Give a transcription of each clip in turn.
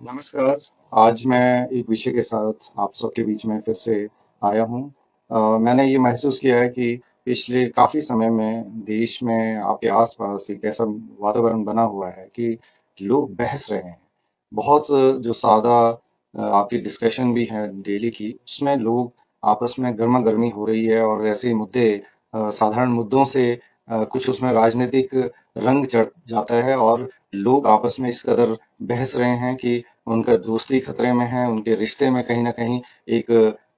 नमस्कार। आज मैं एक विषय के साथ आप सबके बीच में फिर से आया हूँ। मैंने ये महसूस किया है कि पिछले काफ़ी समय में देश में आपके आसपास एक ऐसा वातावरण बना हुआ है कि लोग बहस रहे हैं। बहुत जो सादा आपकी डिस्कशन भी है डेली की, उसमें लोग आपस में गर्मा-गर्मी हो रही है और ऐसे मुद्दे साधारण मुद्दों से कुछ उसमें राजनीतिक रंग चढ़ जाता है और लोग आपस में इस कदर बहस रहे हैं कि उनका दोस्ती खतरे में है, उनके रिश्ते में कहीं न कहीं एक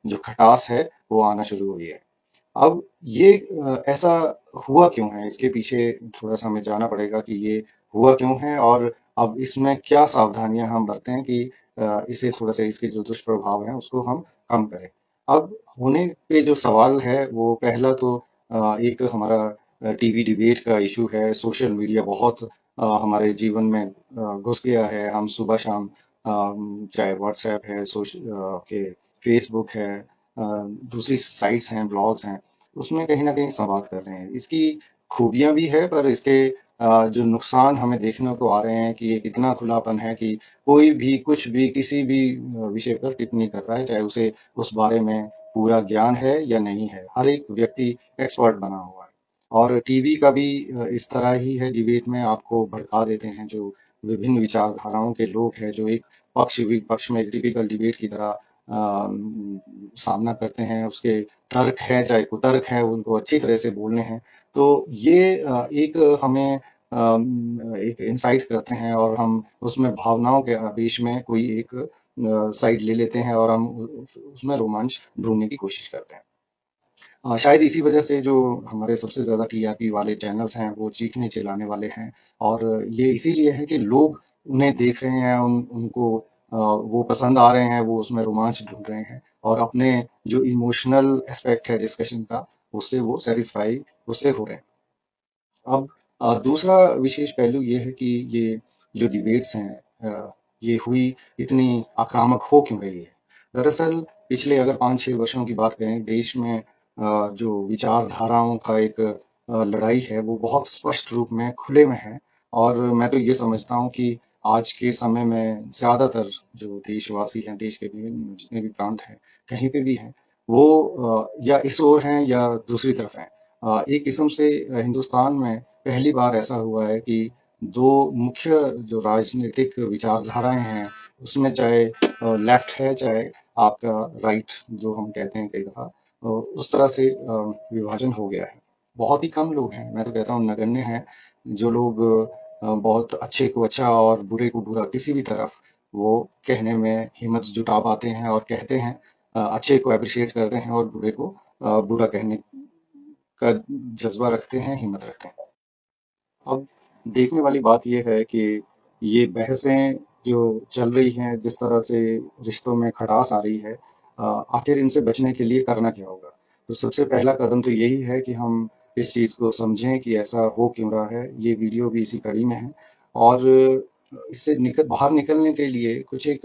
जो खटास है, वो आना शुरू हुई है। अब ये ऐसा हुआ क्यों है? इसके पीछे थोड़ा-सा हमें जानना पड़ेगा कि ये हुआ क्यों है और अब इसमें क्या सावधानियाँ हम बरतें कि इसे थोड़ा-सा इसके जो दुष्प्रभाव हैं, उसको हम कम करें। अब होने पे जो सवाल है, वो पहला तो एक हमारा टीवी डिबेट का इश्यू है, सोशल मीडिया बहुत हमारे जीवन में घुस गया है। हम सुबह-शाम चाहे व्हाट्सएप है, आपके फेसबुक है, दूसरी साइट्स हैं, ब्लॉग्स हैं, उसमें कहीं न कहीं संवाद कर रहे हैं। इसकी खूबियाँ भी है पर इसके जो नुकसान हमें देखने को आ रहे हैं कि ये इतना खुलापन है कि कोई भी कुछ भी किसी भी विषय पर टिप्पणी कर रहा है, चाहे उसे उस बारे में पूरा ज्ञान है या नहीं है। हर एक व्यक्ति एक्सपर्ट बना हुआ है। और टीवी का भी इस तरह ही है, डिबेट में आपको भड़का देते हैं जो विभिन्न विचारधाराओं के लोग हैं, जो एक पक्ष विपक्ष में एक टिपिकल डिबेट की तरह सामना करते हैं। उसके तर्क हैं चाहे कुतर्क हैं, उनको अच्छी तरह से बोलने हैं। तो ये एक हमें एक इंसाइट करते हैं और हम उसमें भावनाओं के बीच में कोई एक साइड ले लेते हैं और हम उसमें रोमांच ढूंढने की कोशिश करते हैं। शायद इसी वजह से जो हमारे सबसे ज़्यादा टीआरपी वाले चैनल्स हैं वो चीखने चिल्लाने वाले हैं और ये इसीलिए है कि लोग उन्हें देख रहे हैं, उनको वो पसंद आ रहे हैं, वो उसमें रोमांच ढूंढ रहे हैं और अपने जो इमोशनल एस्पेक्ट है डिस्कशन का, उससे वो सेटिस्फाई उससे हो रहे हैं। अब दूसरा विशेष पहलू ये है कि ये जो डिबेट्स हैं ये हुई इतनी आक्रामक हो क्यों रही है? दरअसल पिछले अगर 5-6 वर्षों की बात करें, देश में जो विचारधाराओं का एक लड़ाई है, वो बहुत स्पष्ट रूप में खुले में है और मैं तो ये समझता हूँ कि आज के समय में ज़्यादातर जो देशवासी हैं, देश के विभिन्न जितने भी प्रांत हैं, कहीं पे भी हैं, वो या इस ओर हैं या दूसरी तरफ हैं। एक किस्म से हिंदुस्तान में पहली बार ऐसा हुआ है कि दो मुख्य जो राजनीतिक विचारधाराएं हैं, उसमें चाहे लेफ्ट है चाहे आपका राइट जो हम कहते हैं कई दफा, उस तरह से विभाजन हो गया है। बहुत ही कम लोग हैं, मैं तो कहता हूँ नगण्य हैं, जो लोग बहुत अच्छे को अच्छा और बुरे को बुरा किसी भी तरफ वो कहने में हिम्मत जुटा पाते हैं और कहते हैं, अच्छे को अप्रिशिएट करते हैं और बुरे को बुरा कहने का जज्बा रखते हैं, हिम्मत रखते हैं। अब देखने वाली बात ये है कि ये बहसें जो चल रही हैं, जिस तरह से रिश्तों में खटास आ रही है, आखिर इनसे बचने के लिए करना क्या होगा? तो सबसे पहला कदम तो यही है कि हम इस चीज़ को समझें कि ऐसा हो क्यों रहा है। ये वीडियो भी इसी कड़ी में है और इससे बाहर निकलने के लिए कुछ एक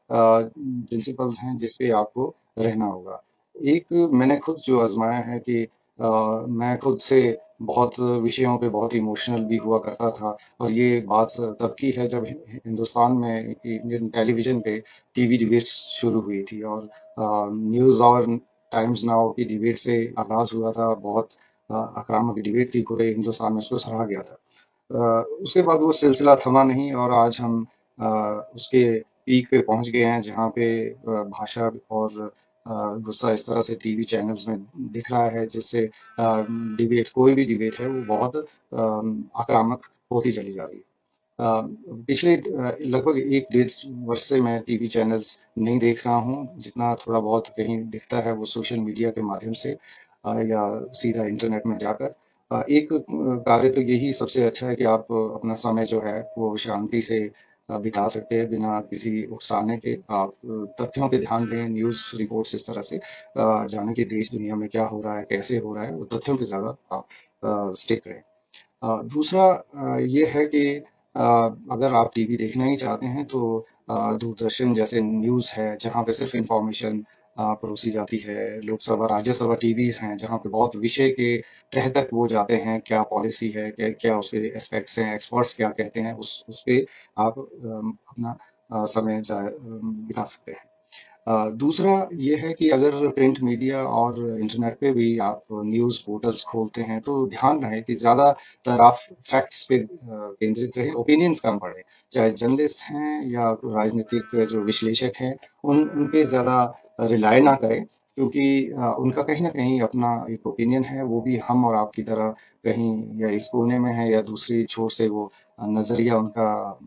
प्रिंसिपल्स हैं जिस पे आपको रहना होगा। एक मैंने खुद जो आजमाया है कि मैं खुद से बहुत विषयों पे बहुत इमोशनल भी हुआ करता था और ये बात तब की है जब हिंदुस्तान में इंडियन टेलीविजन पे टीवी डिबेट शुरू हुई थी और न्यूज़ और टाइम्स नाउ की डिबेट से आगाज हुआ था। बहुत आक्रामक डिबेट थी, पूरे हिंदुस्तान में उसको सराहा गया था। उसके बाद वो सिलसिला थमा नहीं और आज हम अ, उसके पीक पे पहुंच गए हैं जहाँ पे भाषा और गुस्सा इस तरह से टीवी चैनल्स में दिख रहा है जिससे डिबेट कोई भी डिबेट है वो बहुत आक्रामक होती चली जा रही है। पिछले लगभग 1 डेढ़ वर्ष से मैं टीवी चैनल्स नहीं देख रहा हूँ। जितना थोड़ा बहुत कहीं दिखता है वो सोशल मीडिया के माध्यम से या सीधा इंटरनेट में जाकर। एक कार्य तो यही सबसे अच्छा है कि आप अपना समय जो है वो शांति से बिता सकते हैं बिना किसी उकसाने के। आप तथ्यों पे ध्यान दें, न्यूज़ रिपोर्ट्स इस तरह से जानें कि देश दुनिया में क्या हो रहा है, कैसे हो रहा है, वो तथ्यों पे ज़्यादा आप स्टिक रहें। दूसरा ये है कि अगर आप टीवी देखना ही चाहते हैं तो दूरदर्शन जैसे न्यूज़ है जहाँ पे सिर्फ इंफॉर्मेशन परोसी जाती है। लोकसभा राज्यसभा टीवी हैं जहाँ पे बहुत विषय के तह तक वो जाते हैं, क्या पॉलिसी है, क्या क्या उसके एस्पेक्ट्स हैं, एक्सपर्ट्स क्या कहते हैं, उस पे आप अपना समय बिता सकते हैं। दूसरा ये है कि अगर प्रिंट मीडिया और इंटरनेट पे भी आप न्यूज़ पोर्टल्स खोलते हैं तो ध्यान रहे कि ज़्यादातर आप फैक्ट्स पे केंद्रित रहे, ओपिनियंस कम पढ़े। चाहे जर्नलिस्ट हैं या राजनीतिक जो विश्लेषक हैं, उन पे ज़्यादा रिलाय ना करें, क्योंकि उनका कहीं ना कहीं अपना एक ओपिनियन है, वो भी हम और आपकी तरह कहीं या इस कोने में है या दूसरी छोर से वो नज़रिया उनका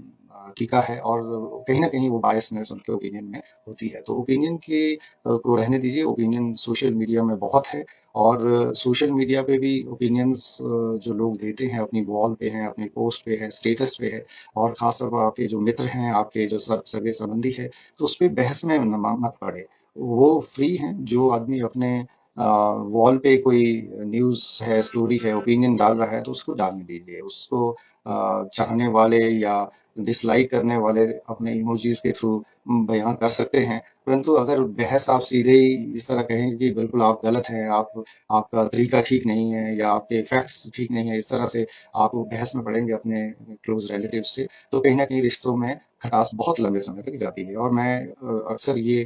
टीका है, और कहीं ना कहीं वो बायसनेस उनके ओपिनियन में होती है। तो ओपिनियन के को रहने दीजिए। ओपिनियन सोशल मीडिया में बहुत है, और सोशल मीडिया पे भी ओपिनियंस जो लोग देते हैं अपनी वॉल पे हैं, अपनी पोस्ट पे है, स्टेटस पे है, और खासतौर पर आपके जो मित्र हैं, आपके जो सगे संबंधी है, तो उस पे बहस में मत पड़े। वो फ्री हैं। जो आदमी अपने वॉल पे कोई न्यूज़ है, स्टोरी है, ओपिनियन डाल रहा है, तो उसको डालने दीजिए। उसको चाहने वाले या डिसलाइक करने वाले अपने इमोजीज के थ्रू बयां कर सकते हैं, परंतु अगर बहस आप सीधे ही इस तरह कहेंगे कि बिल्कुल आप गलत हैं, आप आपका तरीका ठीक नहीं है या आपके फैक्ट्स ठीक नहीं है, इस तरह से आप बहस में पड़ेंगे अपने क्लोज रिलेटिव से, तो कहीं ना कहीं रिश्तों में खटास बहुत लंबे समय तक जाती है। और मैं अक्सर ये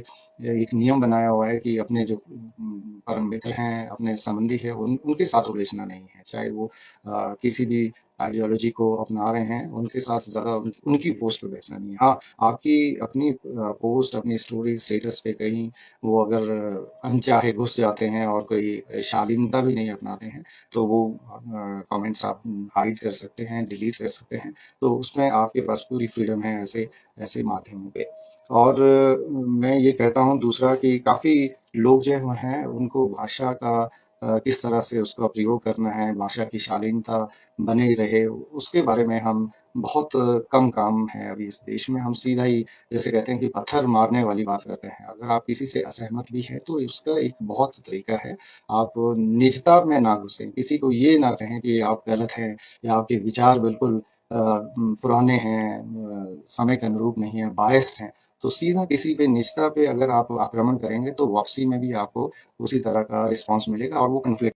एक नियम बनाया हुआ है कि अपने जो परम मित्र हैं, अपने संबंधी हैं, उनके साथ उलझना नहीं है। चाहे वो किसी भी आइडियोलॉजी को अपना रहे हैं, उनके साथ ज़्यादा उनकी पोस्ट पे बैठना नहीं है। हाँ, आपकी अपनी पोस्ट, अपनी स्टोरी, स्टेटस पे कहीं वो अगर अनचाहे घुस जाते हैं और कोई शालीनता भी नहीं अपनाते हैं, तो वो कमेंट्स आप हाइड कर सकते हैं, डिलीट कर सकते हैं। तो उसमें आपके पास पूरी फ्रीडम है ऐसे ऐसे माध्यमों पे। और मैं ये कहता हूँ दूसरा कि काफ़ी लोग जो हैं उनको भाषा का किस तरह से उसका प्रयोग करना है, भाषा की शालीनता बने रहे, उसके बारे में हम बहुत कम काम है अभी इस देश में। हम सीधा ही जैसे कहते हैं कि पत्थर मारने वाली बात करते हैं। अगर आप किसी से असहमत भी हैं तो उसका एक बहुत तरीका है, आप निजता में ना घुसें, किसी को ये ना कहें कि आप गलत हैं या आपके विचार बिल्कुल पुराने हैं, समय के अनुरूप नहीं है, बायस्ड हैं। तो सीधा किसी पे निजता पे अगर आप आक्रमण करेंगे तो वापसी में भी आपको उसी तरह का रिस्पॉन्स मिलेगा, और वो कन्फ्लिक्ट